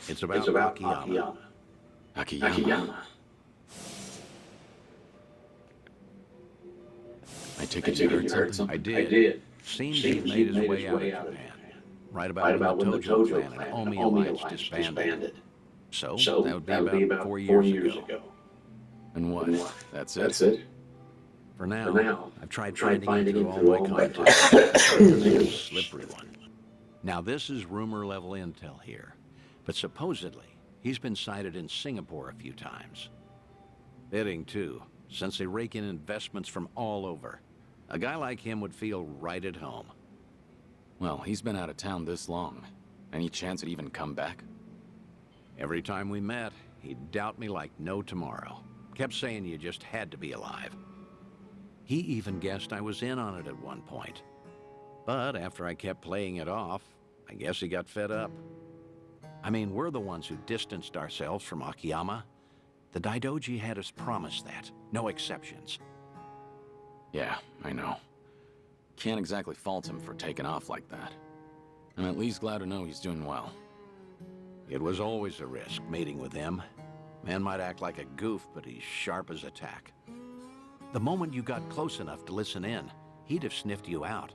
It's about Akiyama. Akiyama. I take it you heard something? I did. Seems he made his way out of Japan. Right about when the Tojo clan and Omi Alliance disbanded. So, that would be about 4 years ago. And what? That's it? For now, I've tried finding him through all my contacts. It's a slippery one. Now, this is rumor-level intel here, but supposedly, he's been sighted in Singapore a few times. Fitting, too, since they rake in investments from all over. A guy like him would feel right at home. Well, he's been out of town this long. Any chance he'd even come back? Every time we met, he'd doubt me like no tomorrow. Kept saying you just had to be alive. He even guessed I was in on it at one point. But after I kept playing it off, I guess he got fed up. I mean, we're the ones who distanced ourselves from Akiyama. The Daidoji had us promise that. No exceptions. Yeah, I know. Can't exactly fault him for taking off like that. I'm at least glad to know he's doing well. It was always a risk, meeting with him. Man might act like a goof, but he's sharp as a tack. The moment you got close enough to listen in, he'd have sniffed you out.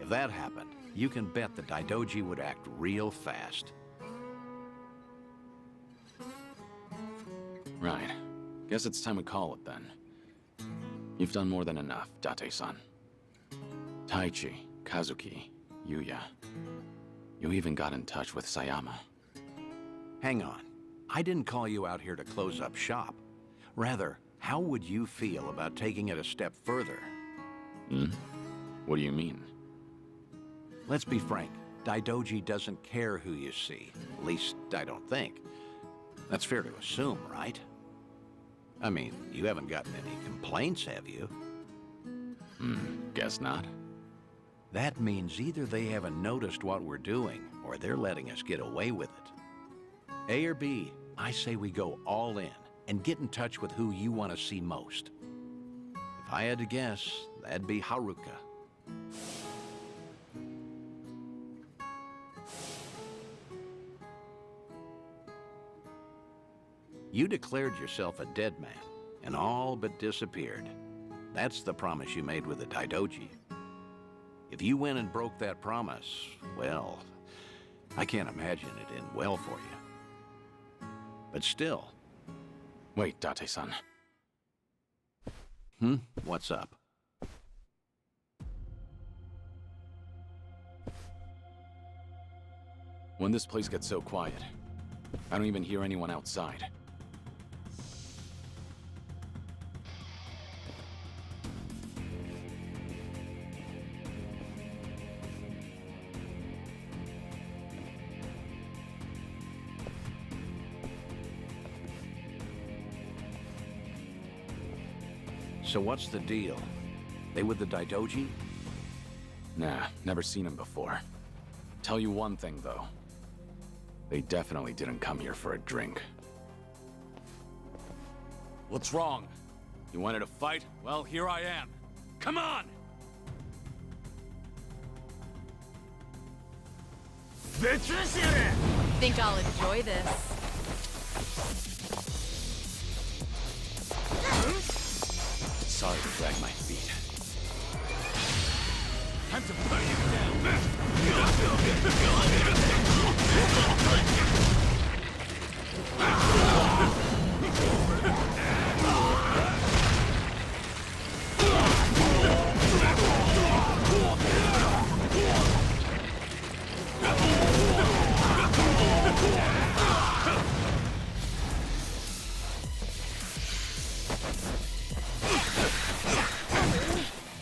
If that happened, you can bet the Daidoji would act real fast. Right. Guess it's time we call it then. You've done more than enough, Date-san. Taichi, Kazuki, Yuya. You even got in touch with Sayama. Hang on. I didn't call you out here to close up shop. Rather, how would you feel about taking it a step further? What do you mean? Let's be frank. Daidoji doesn't care who you see. At least, I don't think. That's fair to assume, right? I mean, you haven't gotten any complaints, have you? Guess not. That means either they haven't noticed what we're doing, or they're letting us get away with it. A or B, I say we go all in and get in touch with who you want to see most. If I had to guess, that'd be Haruka. You declared yourself a dead man, and all but disappeared. That's the promise you made with the Daidoji. If you went and broke that promise, well, I can't imagine it end well for you. But still. Wait, Date-san. What's up? When this place gets so quiet, I don't even hear anyone outside. So what's the deal? They with the Daidoji? Nah, never seen him before. Tell you one thing, though. They definitely didn't come here for a drink. What's wrong? You wanted to fight? Well, here I am. Come on! Think I'll enjoy this. Sorry to drag my feet. Time to put you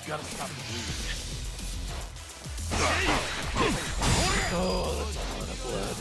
Gotta stop the bleeding. Oh, that's a lot of blood.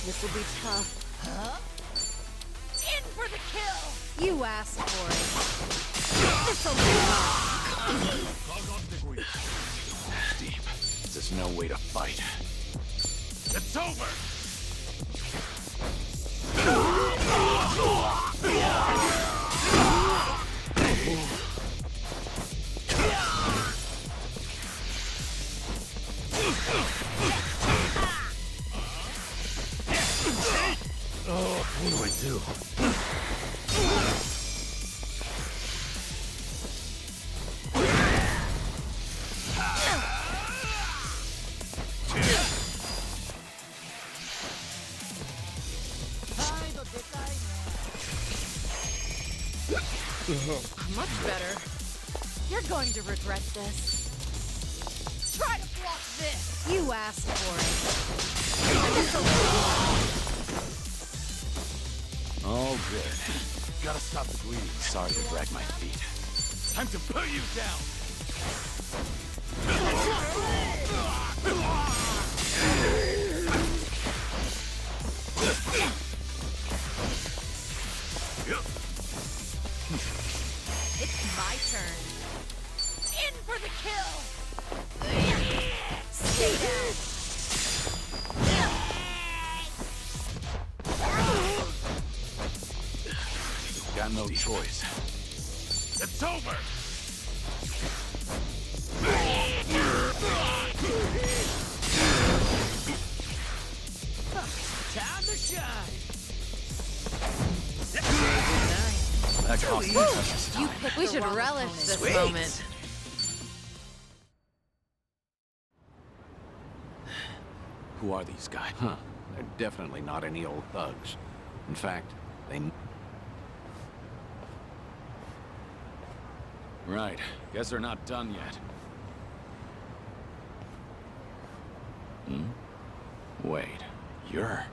This'll be tough. Huh? In for the kill! You asked for it. This'll be Deep. There's no way to fight. It's over! Oh, what do I do? much better. You're going to regret this. Try to block this! You asked for it. All good. Gotta stop the bleeding. Sorry to drag my feet. Time to put you down! It's my turn. In for the kill! Stay down. Got no choice. It's over! Time to shine! That cost me precious You time. picked We should relish this Sweet. moment. Who are these guys? Huh. They're definitely not any old thugs. In fact, they... Right. Guess they're not done yet. Wait. You're...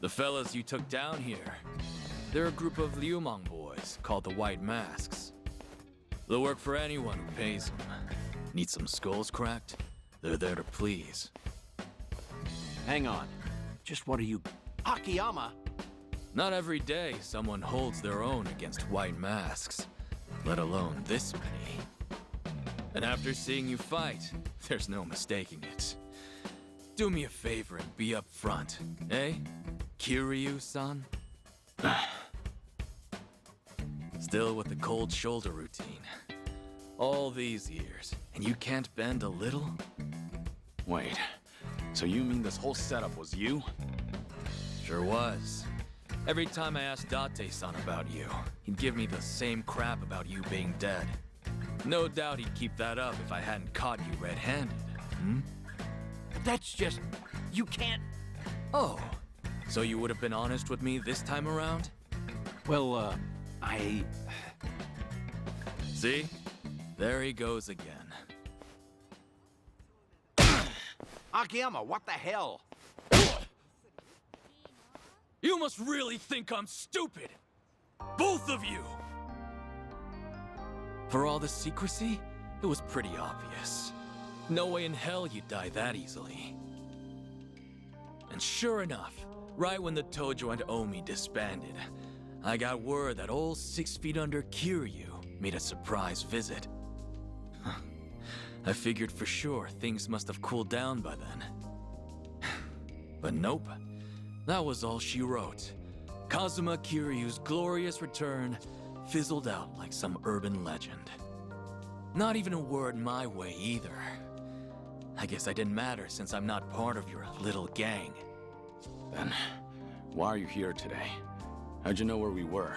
The fellas you took down here. They're a group of Liumang boys called the White Masks. They'll work for anyone who pays them. Need some skulls cracked? They're there to please. Hang on. Just what are you... Akiyama! Not every day someone holds their own against White Masks, let alone this many. And after seeing you fight, there's no mistaking it. Do me a favor and be up front, eh? Kiryu-san? Still with the cold shoulder routine. All these years, and you can't bend a little? Wait. So you mean this whole setup was you? Sure was. Every time I asked Date-san about you, he'd give me the same crap about you being dead. No doubt he'd keep that up if I hadn't caught you red-handed, hmm? But that's just... You can't... Oh, so you would have been honest with me this time around? Well, I... See? There he goes again. Akiyama, what the hell? You must really think I'm stupid! Both of you! For all the secrecy, it was pretty obvious. No way in hell you'd die that easily. And sure enough, right when the Tojo and Omi disbanded, I got word that old 6 feet under Kiryu made a surprise visit. I figured for sure things must have cooled down by then. But nope. That was all she wrote. Kazuma Kiryu's glorious return fizzled out like some urban legend. Not even a word my way either. I guess I didn't matter since I'm not part of your little gang. Then, why are you here today? How'd you know where we were?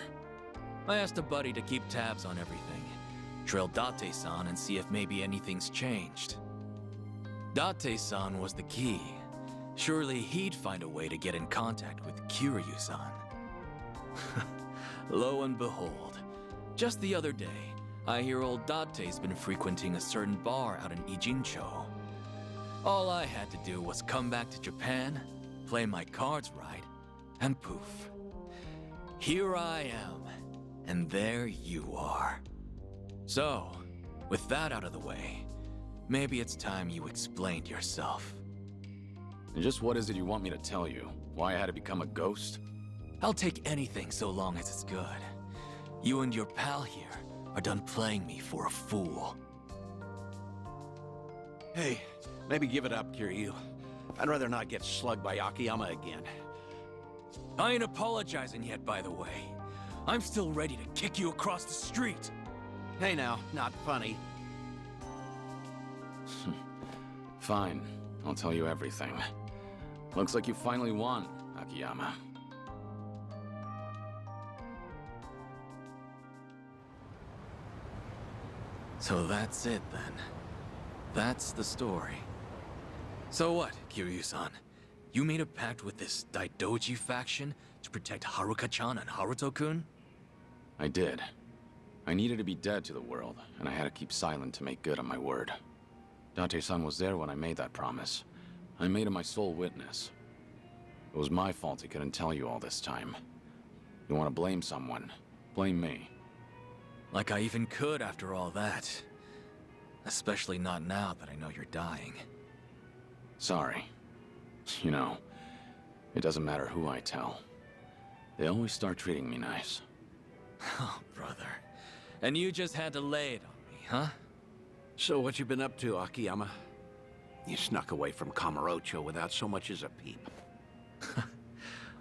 I asked a buddy to keep tabs on everything. Trail Date-san and see if maybe anything's changed. Date-san was the key. Surely he'd find a way to get in contact with Kiryu-san. Lo and behold, just the other day, I hear old Date's been frequenting a certain bar out in Ijincho. All I had to do was come back to Japan, play my cards right, and poof. Here I am, and there you are. So, with that out of the way, maybe it's time you explained yourself. And just what is it you want me to tell you? Why I had to become a ghost? I'll take anything so long as it's good. You and your pal here are done playing me for a fool. Hey, maybe give it up, Kiryu. I'd rather not get slugged by Akiyama again. I ain't apologizing yet, by the way. I'm still ready to kick you across the street. Hey now, not funny. Fine, I'll tell you everything. Looks like you finally won, Akiyama. So that's it, then. That's the story. So what, Kiryu-san? You made a pact with this Daidoji faction to protect Haruka-chan and Haruto-kun? I did. I needed to be dead to the world, and I had to keep silent to make good on my word. Date-san was there when I made that promise. I made him my sole witness. It was my fault he couldn't tell you all this time. You want to blame someone? Blame me. Like I even could after all that. Especially not now that I know you're dying. Sorry. You know, it doesn't matter who I tell. They always start treating me nice. Oh, brother. And you just had to lay it on me, huh? So what you been up to, Akiyama? You snuck away from Kamurocho without so much as a peep.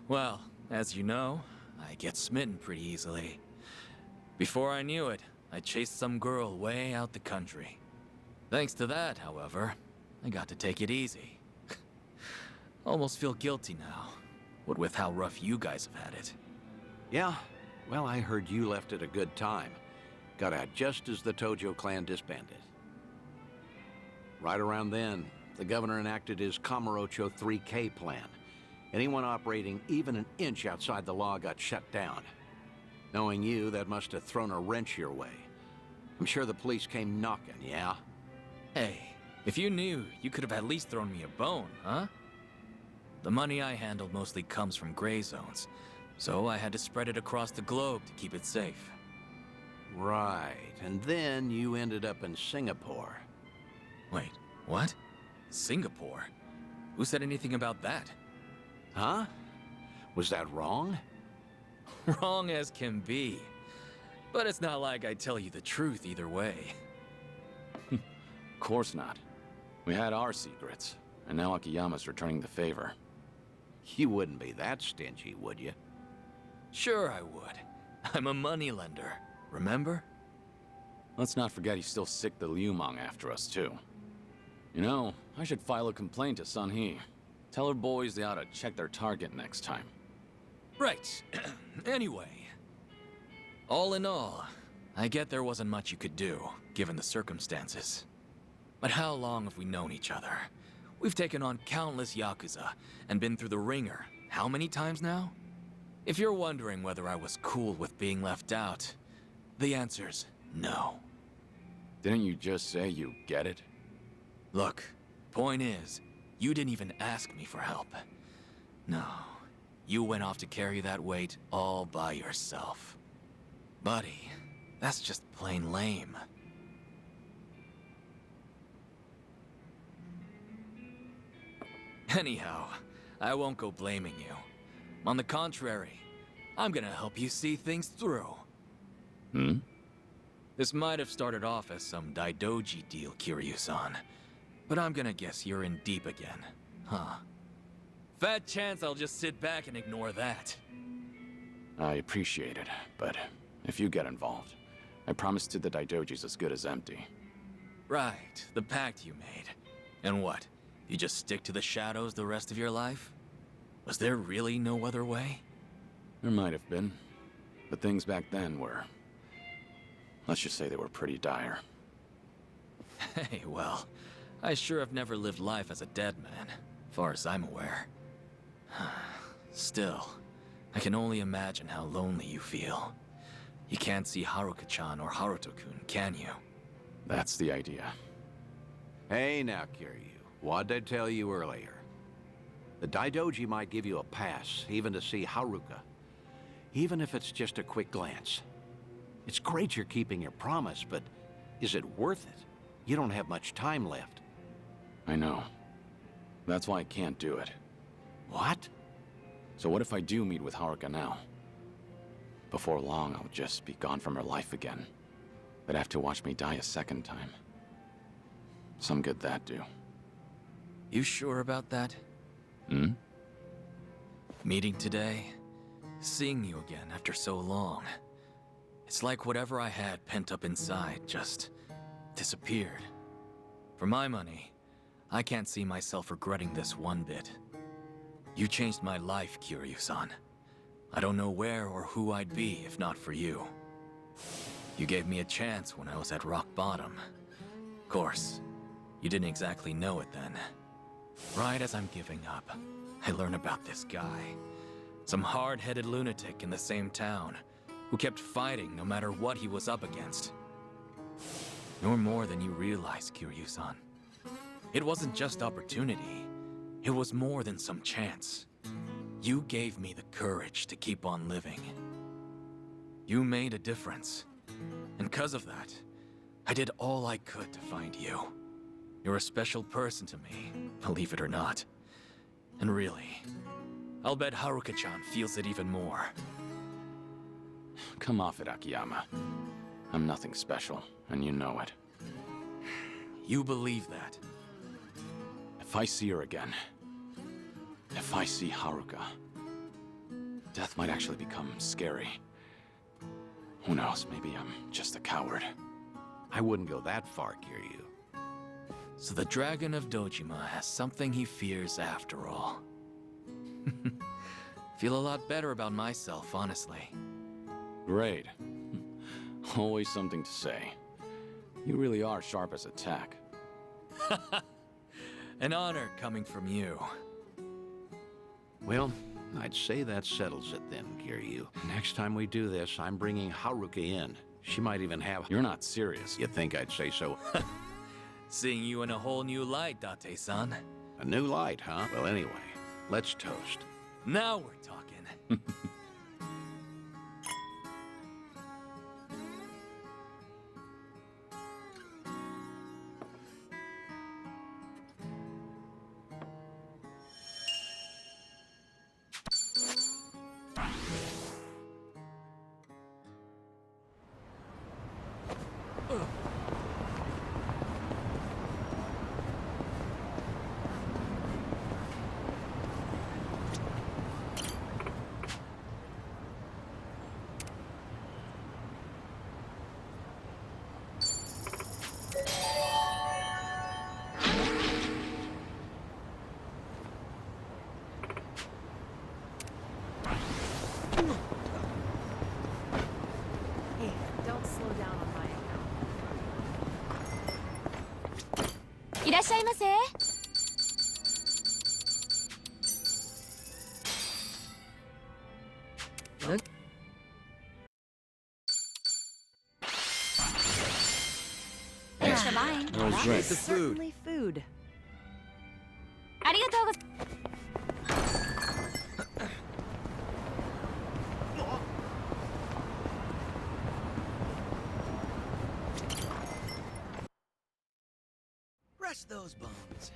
Well, as you know, I get smitten pretty easily. Before I knew it, I chased some girl way out the country. Thanks to that, however, I got to take it easy. Almost feel guilty now, what with how rough you guys have had it. Yeah? Well, I heard you left at a good time. Got out just as the Tojo clan disbanded. Right around then, the governor enacted his Kamurocho 3K plan. Anyone operating even an inch outside the law got shut down. Knowing you, that must have thrown a wrench your way. I'm sure the police came knocking, yeah? Hey, if you knew, you could have at least thrown me a bone, huh? The money I handled mostly comes from gray zones, so I had to spread it across the globe to keep it safe. Right, and then you ended up in Singapore. Wait, what? Singapore? Who said anything about that? Huh? Was that wrong? Wrong as can be. But it's not like I tell you the truth either way. Of course not. We had our secrets, and now Akiyama's returning the favor. You wouldn't be that stingy, would you? Sure I would. I'm a moneylender, remember? Let's not forget he's still sick the Liumang after us, too. You know, I should file a complaint to Sun Hee. Tell her boys they ought to check their target next time. Right. Anyway. All in all, I get there wasn't much you could do, given the circumstances. But how long have we known each other? We've taken on countless Yakuza, and been through the ringer, how many times now? If you're wondering whether I was cool with being left out, the answer's no. Didn't you just say you get it? Look, point is, you didn't even ask me for help. No, you went off to carry that weight all by yourself. Buddy, that's just plain lame. Anyhow, I won't go blaming you. On the contrary, I'm gonna help you see things through. Hmm? This might have started off as some Daidoji deal, Kiryu-san. But I'm gonna guess you're in deep again, huh? Fat chance I'll just sit back and ignore that. I appreciate it, but if you get involved, I promise to the Daidojis as good as empty. Right, the pact you made. And what? You just stick to the shadows the rest of your life? Was there really no other way? There might have been, but things back then were... let's just say they were pretty dire. Hey, well, I sure have never lived life as a dead man, far as I'm aware. Still, I can only imagine how lonely you feel. You can't see Haruka-chan or Haruto-kun, can you? That's the idea. Hey now, Kiryu. What'd I tell you earlier? The Daidoji might give you a pass, even to see Haruka. Even if it's just a quick glance. It's great you're keeping your promise, but is it worth it? You don't have much time left. I know. That's why I can't do it. What? So what if I do meet with Haruka now? Before long, I'll just be gone from her life again. They'd have to watch me die a second time. Some good that do. You sure about that? Hmm? Meeting today, seeing you again after so long. It's like whatever I had pent up inside just disappeared. For my money, I can't see myself regretting this one bit. You changed my life, Kiryu-san. I don't know where or who I'd be if not for you. You gave me a chance when I was at rock bottom. Of course, you didn't exactly know it then. Right as I'm giving up, I learn about this guy. Some hard-headed lunatic in the same town, who kept fighting no matter what he was up against. You're more than you realize, Kiryu-san. It wasn't just opportunity. It was more than some chance. You gave me the courage to keep on living. You made a difference. And because of that, I did all I could to find you. You're a special person to me, believe it or not. And really, I'll bet Haruka-chan feels it even more. Come off it, Akiyama. I'm nothing special, and you know it. You believe that? If I see her again, if I see Haruka, death might actually become scary. Who knows, maybe I'm just a coward. I wouldn't go that far, Kiryu. So the Dragon of Dojima has something he fears after all. Feel a lot better about myself, honestly. Great. Always something to say. You really are sharp as a tack. An honor coming from you. Well, I'd say that settles it then, Kiryu. Next time we do this, I'm bringing Haruka in. She might even have... You're not serious. You think I'd say so? Seeing you in a whole new light, Date-san. A new light, huh? Well, anyway, let's toast. Now we're talking. Hey, don't slow down on my account. いらっしゃいませ。Thanks for buying. That was Certainly food. ありがとうございます。 Press those buttons.